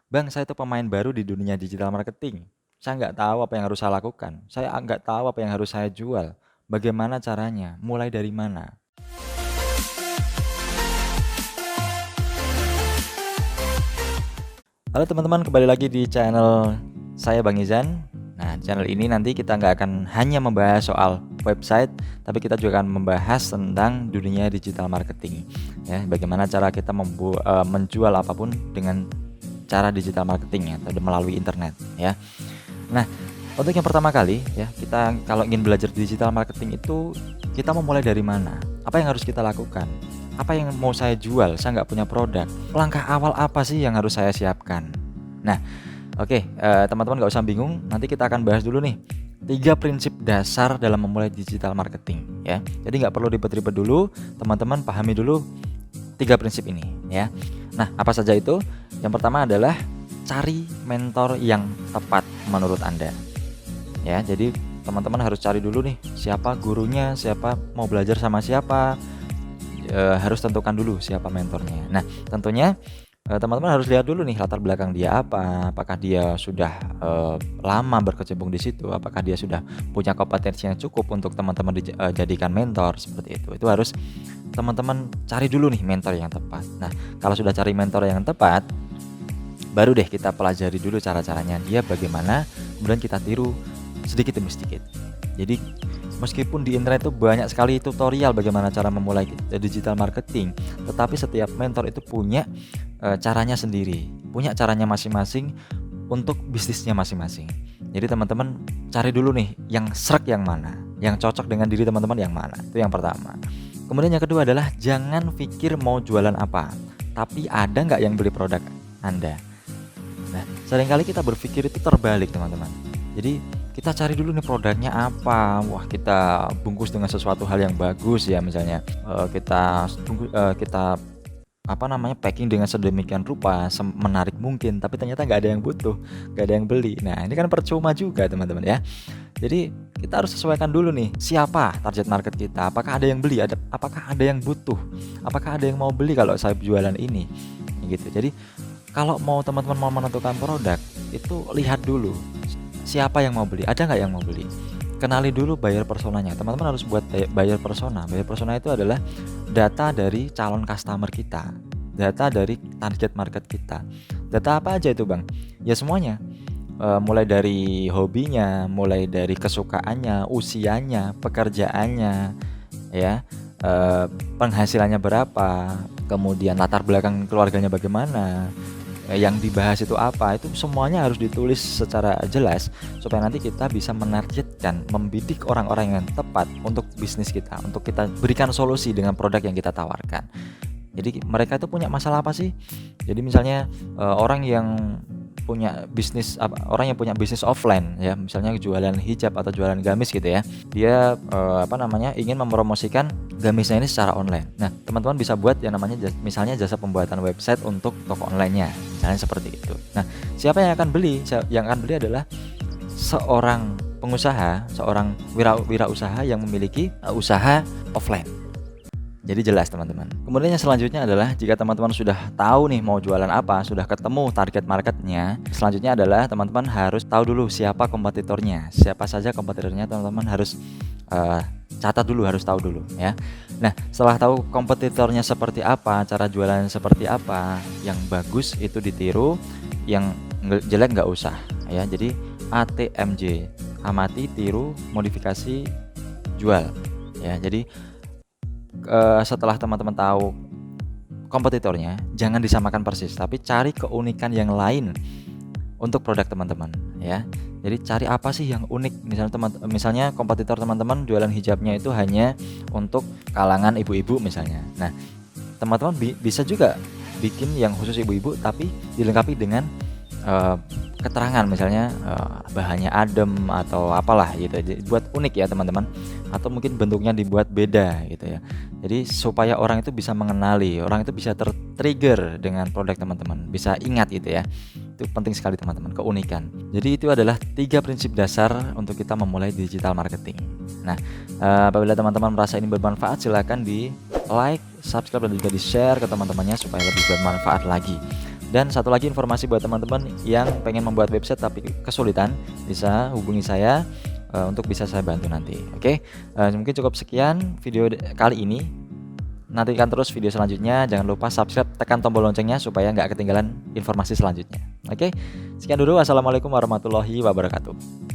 "Bang, saya itu pemain baru di dunia digital marketing. Saya nggak tahu apa yang harus saya lakukan. Saya nggak tahu apa yang harus saya jual. Bagaimana caranya? Mulai dari mana?" Halo teman-teman, kembali lagi di channel saya Bang Izan. Nah, channel ini nanti kita nggak akan hanya membahas soal website, tapi kita juga akan membahas tentang dunia digital marketing. Ya, bagaimana cara kita menjual apapun dengan cara digital marketing ya, atau melalui internet ya. Nah, untuk yang pertama kali ya, kita kalau ingin belajar digital marketing itu kita memulai dari mana? Apa yang harus kita lakukan? Apa yang mau saya jual? Saya nggak punya produk. Langkah awal apa sih yang harus saya siapkan? Nah, oke, teman-teman nggak usah bingung. Nanti kita akan bahas dulu nih 3 prinsip dasar dalam memulai digital marketing ya. Jadi nggak perlu ribet-ribet dulu, teman-teman pahami dulu 3 prinsip ini ya. Nah, apa saja itu? Yang pertama adalah cari mentor yang tepat menurut Anda. Ya, jadi teman-teman harus cari dulu nih siapa gurunya, siapa mau belajar sama siapa, harus tentukan dulu siapa mentornya. Nah, tentunya teman-teman harus lihat dulu nih latar belakang dia apa, apakah dia sudah lama berkecimpung di situ, apakah dia sudah punya kompetensi yang cukup untuk teman-teman dijadikan mentor seperti itu. Itu harus teman-teman cari dulu nih mentor yang tepat. Nah, kalau sudah cari mentor yang tepat, baru deh kita pelajari dulu cara-caranya dia bagaimana, kemudian kita tiru sedikit demi sedikit. Jadi meskipun di internet itu banyak sekali tutorial bagaimana cara memulai digital marketing, tetapi setiap mentor itu punya caranya sendiri, punya caranya masing-masing untuk bisnisnya masing-masing. Jadi teman-teman cari dulu nih yang srek yang mana, yang cocok dengan diri teman-teman yang mana. Itu yang pertama. Kemudian yang kedua adalah jangan pikir mau jualan apa, tapi ada nggak yang beli produk Anda. Nah, seringkali kita berpikir itu terbalik teman-teman. Jadi kita cari dulu nih produknya apa. Wah, kita bungkus dengan sesuatu hal yang bagus ya, misalnya kita packing dengan sedemikian rupa menarik mungkin, tapi ternyata nggak ada yang butuh, nggak ada yang beli. Nah, ini kan percuma juga teman-teman ya. Jadi kita harus sesuaikan dulu nih siapa target market kita, apakah ada yang beli, apakah ada yang butuh, apakah ada yang mau beli kalau saya jualan ini gitu. Jadi kalau mau teman-teman mau menentukan produk itu lihat dulu siapa yang mau beli, ada nggak yang mau beli. Kenali dulu buyer personanya. Teman-teman harus buat buyer persona. Buyer persona itu adalah data dari calon customer kita, data dari target market kita. Data apa aja itu bang? Ya semuanya, mulai dari hobinya, mulai dari kesukaannya, usianya, pekerjaannya, ya, penghasilannya berapa, kemudian latar belakang keluarganya bagaimana, yang dibahas itu apa, itu semuanya harus ditulis secara jelas supaya nanti kita bisa menargetkan, membidik orang-orang yang tepat untuk bisnis kita, untuk kita berikan solusi dengan produk yang kita tawarkan. Jadi mereka itu punya masalah apa sih? Jadi misalnya orang yang punya bisnis orang yang punya bisnis offline ya, misalnya jualan hijab atau jualan gamis gitu ya, dia ingin mempromosikan gamisnya ini secara online. Nah, teman-teman bisa buat yang namanya misalnya jasa pembuatan website untuk toko online-nya, misalnya seperti itu. Nah, siapa yang akan beli? Yang akan beli adalah seorang pengusaha, seorang wirausaha yang memiliki usaha offline. Jadi jelas teman-teman. Kemudian yang selanjutnya adalah jika teman-teman sudah tahu nih mau jualan apa, sudah ketemu target marketnya, selanjutnya adalah teman-teman harus tahu dulu siapa kompetitornya, siapa saja kompetitornya. Teman-teman harus catat dulu, harus tahu dulu ya. Nah, setelah tahu kompetitornya seperti apa, cara jualannya seperti apa, yang bagus itu ditiru, yang jelek nggak usah ya. Jadi ATMJ, amati, tiru, modifikasi, jual ya. Jadi setelah teman-teman tahu kompetitornya, jangan disamakan persis, tapi cari keunikan yang lain untuk produk teman-teman ya. Jadi cari apa sih yang unik. Misalnya kompetitor teman-teman jualan hijabnya itu hanya untuk kalangan ibu-ibu misalnya. Nah, teman-teman bisa juga bikin yang khusus ibu-ibu tapi dilengkapi dengan keterangan, misalnya bahannya adem atau apalah gitu. Jadi buat unik ya teman-teman, atau mungkin bentuknya dibuat beda gitu ya. Jadi supaya orang itu bisa mengenali, orang itu bisa tertrigger dengan produk teman-teman, bisa ingat gitu ya. Itu penting sekali teman-teman, keunikan. Jadi itu adalah 3 prinsip dasar untuk kita memulai digital marketing. Nah, apabila teman-teman merasa ini bermanfaat, silakan di like, subscribe, dan juga di share ke teman-temannya supaya lebih bermanfaat lagi. Dan satu lagi informasi buat teman-teman yang pengen membuat website tapi kesulitan, bisa hubungi saya untuk bisa saya bantu nanti. Oke, mungkin cukup sekian video kali ini. Nantikan terus video selanjutnya. Jangan lupa subscribe, tekan tombol loncengnya supaya nggak ketinggalan informasi selanjutnya. Oke, sekian dulu. Wassalamualaikum warahmatullahi wabarakatuh.